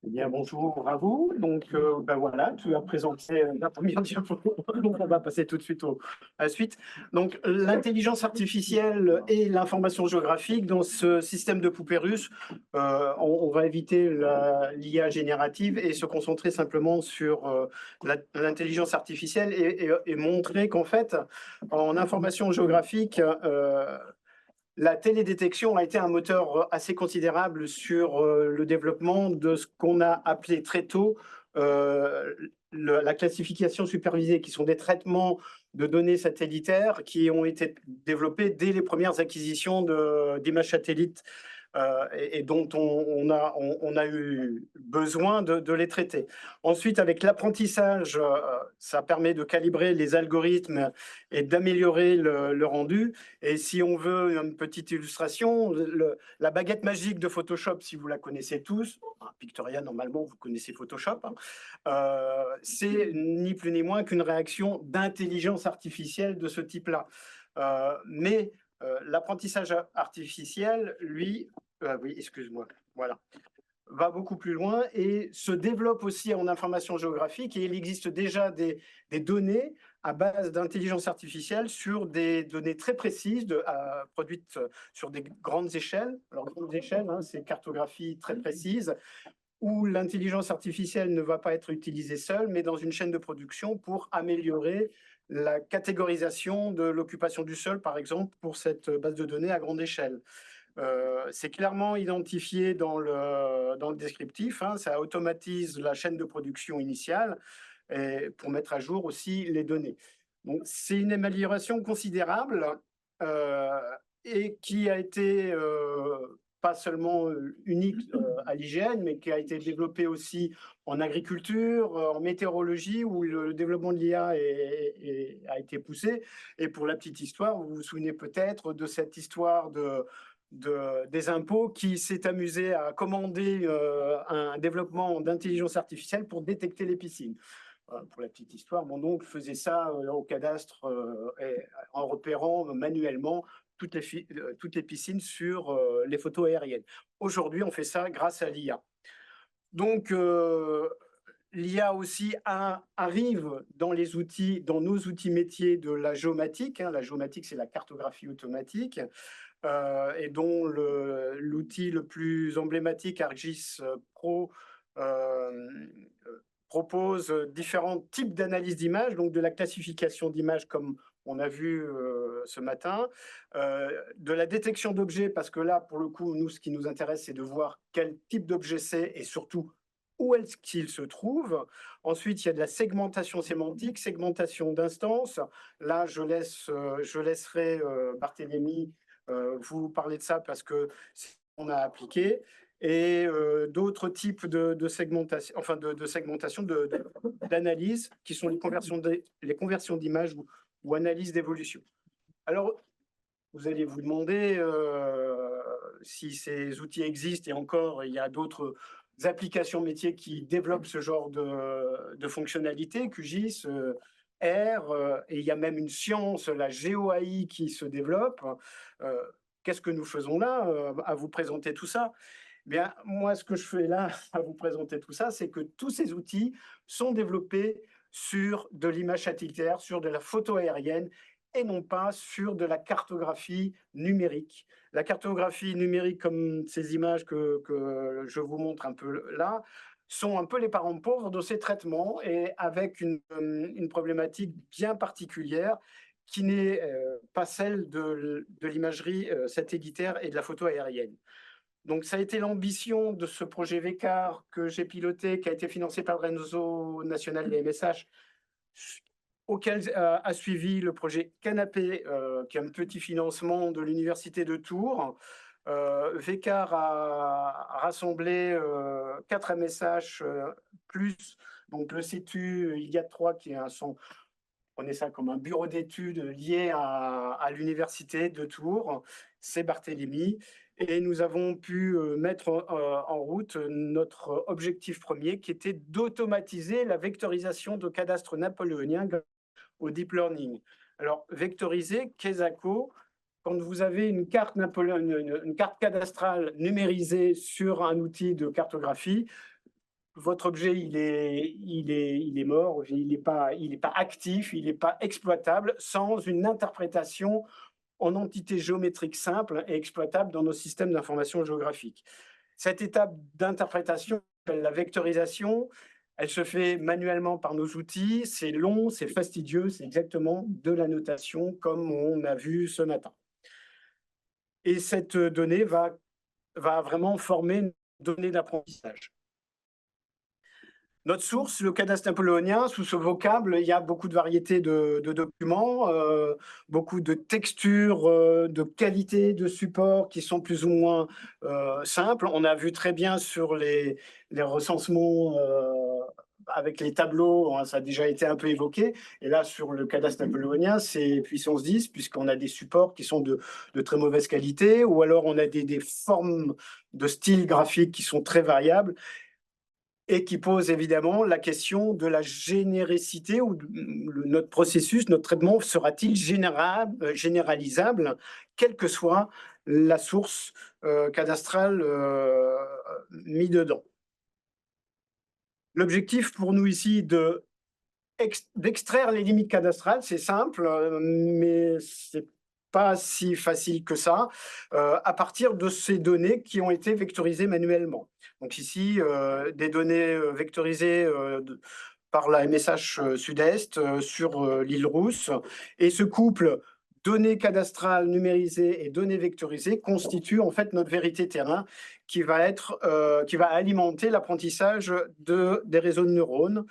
Eh bien, bonjour à vous. Donc, ben voilà, tu as présenté la première diapo. Donc, on va passer tout de suite à la suite. Donc, l'intelligence artificielle et l'information géographique dans ce système de poupées russes, on va éviter l'IA générative et se concentrer simplement sur l'intelligence artificielle et montrer qu'en fait, en information géographique, la télédétection a été un moteur assez considérable sur le développement de ce qu'on a appelé très tôt la classification supervisée, qui sont des traitements de données satellitaires qui ont été développés dès les premières acquisitions d'images satellites et dont on a eu besoin de les traiter. Ensuite, avec l'apprentissage, ça permet de calibrer les algorithmes et d'améliorer le rendu. Et si on veut une petite illustration, la baguette magique de Photoshop, si vous la connaissez tous, Pictoria, normalement, vous connaissez Photoshop, c'est ni plus ni moins qu'une réaction d'intelligence artificielle de ce type-là. Mais l'apprentissage artificiel, lui, oui, excuse-moi, voilà, va beaucoup plus loin et se développe aussi en information géographique. Et il existe déjà des données à base d'intelligence artificielle sur des données très précises produites sur des grandes échelles. Alors, grandes échelles, hein, c'est cartographie très précise, où l'intelligence artificielle ne va pas être utilisée seule, mais dans une chaîne de production pour améliorer la catégorisation de l'occupation du sol, par exemple, pour cette base de données à grande échelle. C'est clairement identifié dans le descriptif, hein, ça automatise la chaîne de production initiale et pour mettre à jour aussi les données. Donc, c'est une amélioration considérable euh, et qui a été pas seulement unique à l'IGN, mais qui a été développée aussi en agriculture, en météorologie, où le développement de l'IA a été poussé. Et pour la petite histoire, vous vous souvenez peut-être de cette histoire des impôts qui s'est amusé à commander un développement d'intelligence artificielle pour détecter les piscines. Pour la petite histoire, mon oncle faisait ça au cadastre en repérant manuellement toutes les piscines sur les photos aériennes. Aujourd'hui, on fait ça grâce à l'IA. Donc, l'IA aussi arrive dans les outils, dans nos outils métiers de la géomatique. Hein. La géomatique, c'est la cartographie automatique. Et dont l'outil le plus emblématique, ArcGIS Pro, propose différents types d'analyse d'images, donc de la classification d'images comme on a vu ce matin, de la détection d'objets, parce que là, pour le coup, nous, ce qui nous intéresse, c'est de voir quel type d'objet c'est et surtout où est-ce qu'il se trouve. Ensuite, il y a de la segmentation sémantique, segmentation d'instances. Là, je laisserai Barthélémy vous parler de ça parce que on a appliqué et d'autres types de segmentation, enfin de segmentation, d'analyse qui sont les conversions d'images ou analyse d'évolution. Alors, vous allez vous demander si ces outils existent et encore, il y a d'autres applications métiers qui développent ce genre de fonctionnalités, QGIS, R, et il y a même une science, la GeoAI, qui se développe. Qu'est-ce que nous faisons là à vous présenter tout ça? Bien, moi, ce que je fais là à vous présenter tout ça, c'est que tous ces outils sont développés sur de l'image satellitaire, sur de la photo aérienne et non pas sur de la cartographie numérique. La cartographie numérique, comme ces images que je vous montre un peu là, sont un peu les parents pauvres de ces traitements et avec une problématique bien particulière qui n'est pas celle de l'imagerie satellitaire et de la photo aérienne. Donc, ça a été l'ambition de ce projet VECAR que j'ai piloté, qui a été financé par le réseau national des MSH, auquel a suivi le projet Canapé, qui est un petit financement de l'Université de Tours. VECAR a rassemblé 4 MSH plus, donc le CETU IGAT 3, qui est prenez ça comme un bureau d'études lié à l'Université de Tours, c'est Barthélemy. Et nous avons pu mettre en route notre objectif premier, qui était d'automatiser la vectorisation de cadastres napoléoniens au deep learning. Alors, vectoriser, Quesaco, quand vous avez une carte cadastrale numérisée sur un outil de cartographie, votre objet, il est mort, il est pas actif, il n'est pas exploitable sans une interprétation en entité géométrique simple et exploitable dans nos systèmes d'information géographique. Cette étape d'interprétation, la vectorisation, elle se fait manuellement par nos outils. C'est long, c'est fastidieux, c'est exactement de la notation comme on a vu ce matin. Et cette donnée va vraiment former une donnée d'apprentissage. Notre source, le cadastre napoléonien, sous ce vocable, il y a beaucoup de variétés de documents, beaucoup de textures, de qualité de support qui sont plus ou moins simples. On a vu très bien sur les recensements avec les tableaux, hein, ça a déjà été un peu évoqué. Et là, sur le cadastre napoléonien, c'est puissance 10, puisqu'on a des supports qui sont de très mauvaise qualité, ou alors on a des formes de style graphique qui sont très variables et qui pose évidemment la question de la généricité ou notre processus, notre traitement sera-t-il généralisable, quelle que soit la source cadastrale mise dedans. L'objectif pour nous ici d'extraire les limites cadastrales, c'est simple, mais c'est pas si facile que ça, à partir de ces données qui ont été vectorisées manuellement. Donc ici, des données vectorisées par la MSH Sud-Est sur l'île Rousse. Et ce couple données cadastrales numérisées et données vectorisées constitue en fait notre vérité terrain qui va alimenter l'apprentissage des réseaux de neurones.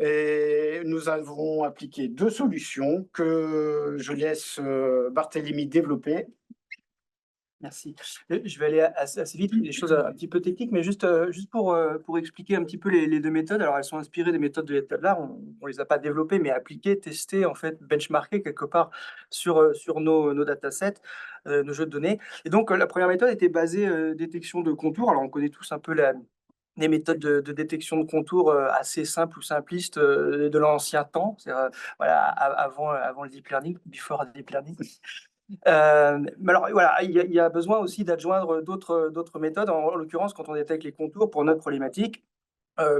Et nous avons appliqué deux solutions que je laisse Barthélémy développer. Merci. Je vais aller assez vite, des choses un petit peu techniques, mais juste pour expliquer un petit peu les deux méthodes. Alors, elles sont inspirées des méthodes de Etadlar. On les a pas développées, mais appliquées, testées, en fait, benchmarkées quelque part sur nos datasets, nos jeux de données. Et donc, la première méthode était basée détection de contours. Alors, on connaît tous un peu les méthodes de détection de contours assez simples ou simplistes de l'ancien temps, c'est-à-dire voilà, avant le deep learning, before deep learning. Mais alors voilà, il y a besoin aussi d'adjoindre d'autres méthodes, en l'occurrence quand on détecte les contours pour notre problématique.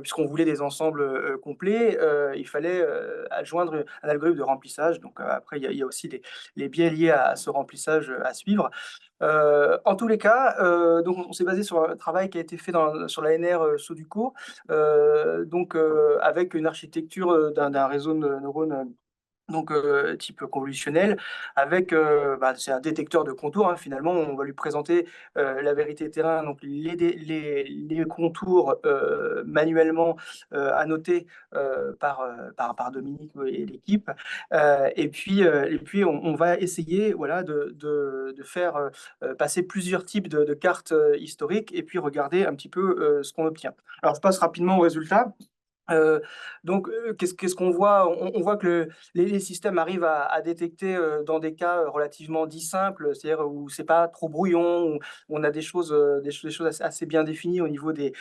Puisqu'on voulait des ensembles complets, il fallait adjoindre un algorithme de remplissage. Donc après, il y a aussi les biais liés à ce remplissage à suivre. En tous les cas, donc on s'est basé sur un travail qui a été fait sur l'ANR Sudoku, donc avec une architecture d'un réseau de neurones donc type convolutionnel, avec c'est un détecteur de contours, hein, finalement. On va lui présenter la vérité terrain, donc les contours manuellement annotés par Dominique et l'équipe. Et puis on va essayer, voilà, de faire passer plusieurs types de cartes historiques et puis regarder un petit peu ce qu'on obtient. Alors je passe rapidement au résultat. Donc, qu'est-ce qu'on voit? On voit que les systèmes arrivent à détecter dans des cas relativement dits simples, c'est-à-dire où c'est pas trop brouillon, où on a des choses assez bien définies au niveau des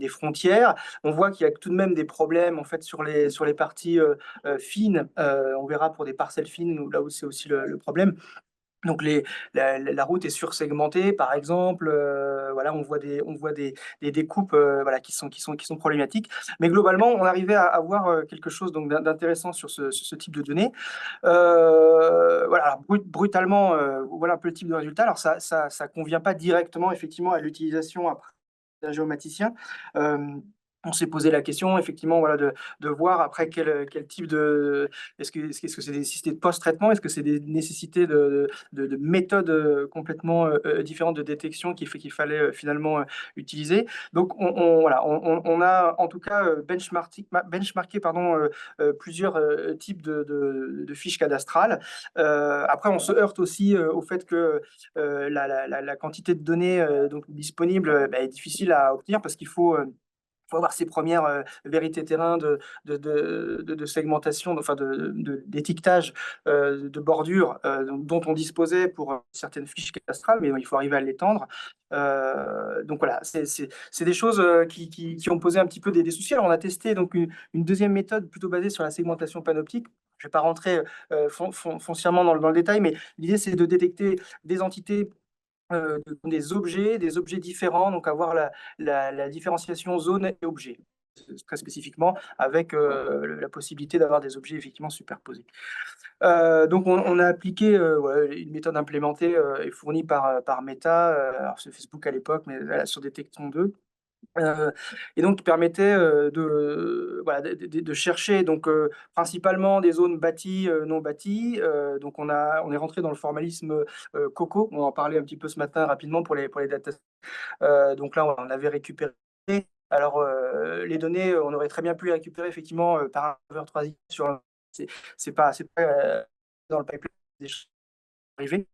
frontières. On voit qu'il y a tout de même des problèmes en fait sur les parties fines. On verra pour des parcelles fines, là où c'est aussi le problème. Donc la route est sursegmentée, par exemple. Voilà, on voit des découpes voilà, qui sont problématiques. Mais globalement, on arrivait à avoir quelque chose donc d'intéressant sur ce type de données. Voilà, alors, brutalement, voilà un peu le type de résultat. Alors ça convient pas directement effectivement à l'utilisation après d'un géomaticien. On s'est posé la question, effectivement, voilà, de voir après quel type de... Est-ce que c'est des nécessités de post-traitement? Est-ce que c'est des nécessités de méthodes complètement différentes de détection qu'il fallait finalement utiliser? Donc, voilà, on a en tout cas benchmarké pardon, plusieurs types de fiches cadastrales. Après, on se heurte aussi au fait que la quantité de données donc disponible est difficile à obtenir parce qu'il faut avoir ces premières vérités terrain de segmentation, enfin d'étiquetage de bordure dont on disposait pour certaines fiches cadastrales, mais il faut arriver à l'étendre. Donc voilà, c'est des choses qui ont posé un petit peu des soucis. Alors on a testé donc une deuxième méthode plutôt basée sur la segmentation panoptique. Je ne vais pas rentrer foncièrement dans le détail, mais l'idée c'est de détecter des entités des objets différents, donc avoir la différenciation zone et objet. très spécifiquement, avec la possibilité d'avoir des objets effectivement superposés. Donc on a appliqué, une méthode implémentée et fournie par Meta, alors c'est Facebook à l'époque, mais sur Détection 2. Et donc qui permettait, voilà, de chercher donc, principalement des zones bâties, non bâties. Donc on est rentré dans le formalisme, COCO. On en parlait un petit peu ce matin rapidement pour les data. Donc là, on avait récupéré. Alors, les données, on aurait très bien pu les récupérer effectivement, par un serveur 3i sur c'est pas, dans le pipeline des choses arrivées,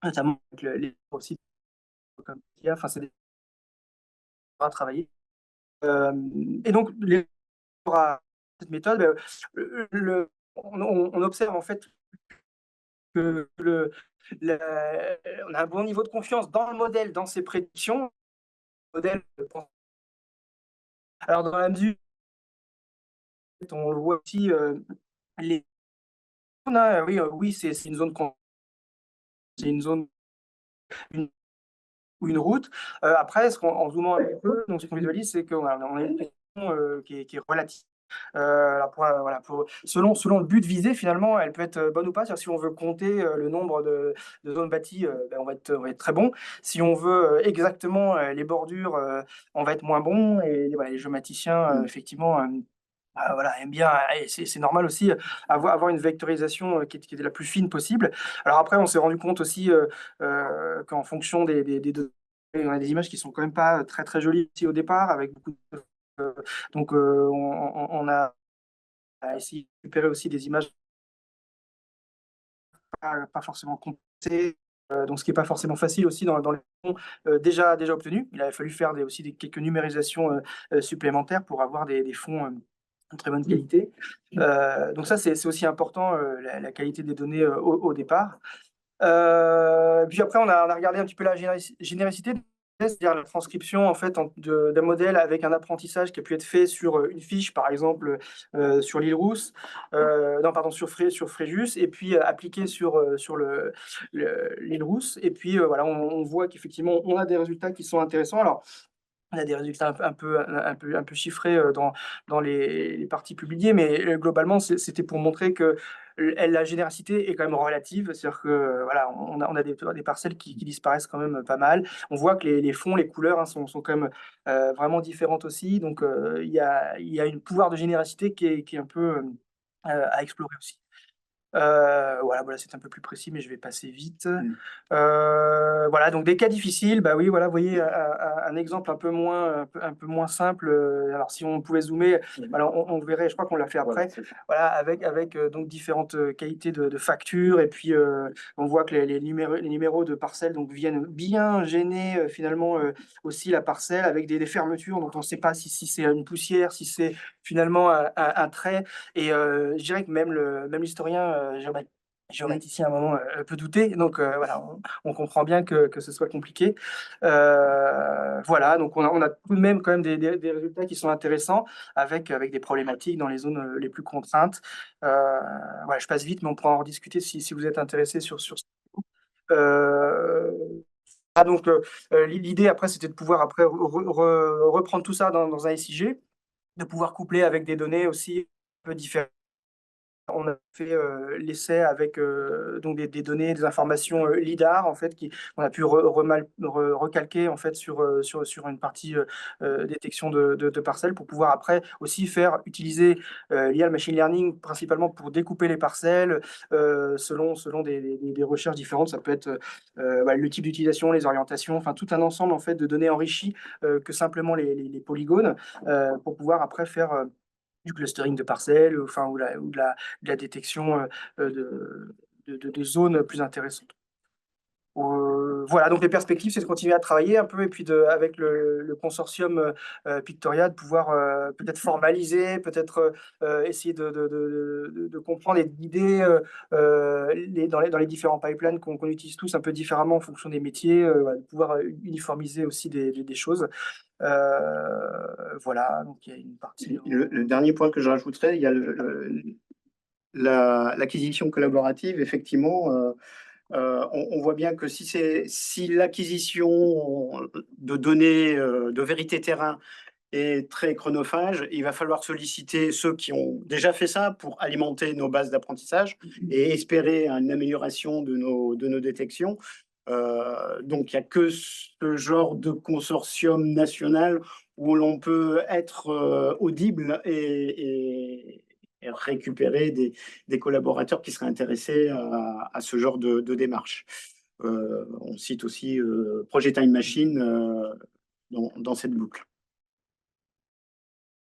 notamment avec les aussi comme IA, enfin c'est des à travailler. Et donc cette méthode, on observe en fait que on a un bon niveau de confiance dans le modèle, dans ses prédictions. Le modèle, alors dans la mesure, on le voit aussi, les oui, oui, c'est une zone c'est une zone une ou une route. Après, en zoomant un petit peu, donc ce qu'on visualise, c'est qu'on a une précision, qui est relative. Alors voilà, selon le but visé, finalement, elle peut être bonne ou pas. C'est-à-dire si on veut compter le nombre de zones bâties, ben, on va être très bon. Si on veut exactement les bordures, on va être moins bon. Et voilà, les géomaticiens, effectivement, voilà, aiment bien, et c'est normal aussi, avoir une vectorisation qui est la plus fine possible. Alors après, on s'est rendu compte aussi qu'en fonction des données, on a des images qui sont quand même pas très très jolies aussi au départ, avec beaucoup de, euh, donc on a essayé de récupérer aussi des images pas forcément complétées, donc ce qui est pas forcément facile aussi dans les fonds déjà obtenus. Il a fallu faire aussi quelques numérisations supplémentaires pour avoir des fonds de très bonne qualité. Donc ça, c'est aussi important, la qualité des données au départ. Puis après, on a regardé un petit peu la généricité, c'est-à-dire la transcription en fait d'un modèle avec un apprentissage qui a pu être fait sur une fiche, par exemple sur l'île Rousse, non pardon sur Fréjus, et puis appliqué sur l'île Rousse. Et puis voilà, on voit qu'effectivement on a des résultats qui sont intéressants. Alors on a des résultats un peu chiffrés dans les parties publiées, mais globalement, c'était pour montrer que la généricité est quand même relative. C'est-à-dire que voilà, on a des parcelles qui disparaissent quand même pas mal. On voit que les fonds, les couleurs sont quand même vraiment différentes aussi. Donc il y a un pouvoir de généricité qui est un peu à explorer aussi. Voilà, c'est un peu plus précis, mais je vais passer vite. Voilà, donc des cas difficiles, bah oui, voilà, vous voyez un exemple un peu moins simple. Alors si on pouvait zoomer, alors on verrait, je crois qu'on l'a fait après, voilà, avec donc différentes qualités de factures, et puis on voit que les numéros de parcelles donc viennent bien gêner finalement aussi la parcelle avec des fermetures dont on ne sait pas si c'est une poussière, si c'est finalement un trait. Et je dirais que même l'historien géomaticien à un moment peut douter. Donc voilà, on comprend bien que ce soit compliqué. Voilà, donc on a tout de même quand même des résultats qui sont intéressants avec des problématiques dans les zones les plus contraintes. Voilà, je passe vite, mais on pourra en rediscuter si vous êtes intéressé sur ça. Euh, donc l'idée après, c'était de pouvoir après reprendre tout ça dans un SIG, de pouvoir coupler avec des données aussi un peu différentes. On a fait l'essai avec donc des données, des informations lidar en fait, qu'on a pu recalquer en fait sur une partie détection de parcelles, pour pouvoir après aussi utiliser l'IA, le machine learning, principalement pour découper les parcelles selon des recherches différentes. Ça peut être le type d'utilisation, les orientations, enfin tout un ensemble en fait de données enrichies que simplement les polygones, pour pouvoir après faire du clustering de parcelles, enfin, ou de la détection de zones plus intéressantes. Voilà, donc les perspectives, c'est de continuer à travailler un peu, et puis avec le consortium Pictoria, de pouvoir peut-être formaliser, peut-être essayer de comprendre et d'idées dans les différents pipelines qu'on utilise tous un peu différemment en fonction des métiers, voilà, de pouvoir uniformiser aussi des choses. Voilà, donc il y a une partie. Le dernier point que je rajouterais, il y a l'acquisition collaborative. Effectivement, on voit bien que si l'acquisition de données de vérité terrain est très chronophage. Il va falloir solliciter ceux qui ont déjà fait ça pour alimenter nos bases d'apprentissage et espérer une amélioration de nos détections. Donc, il n'y a que ce genre de consortium national où l'on peut être audible et récupérer des collaborateurs qui seraient intéressés à ce genre de démarche. On cite aussi Projet Time Machine dans cette boucle.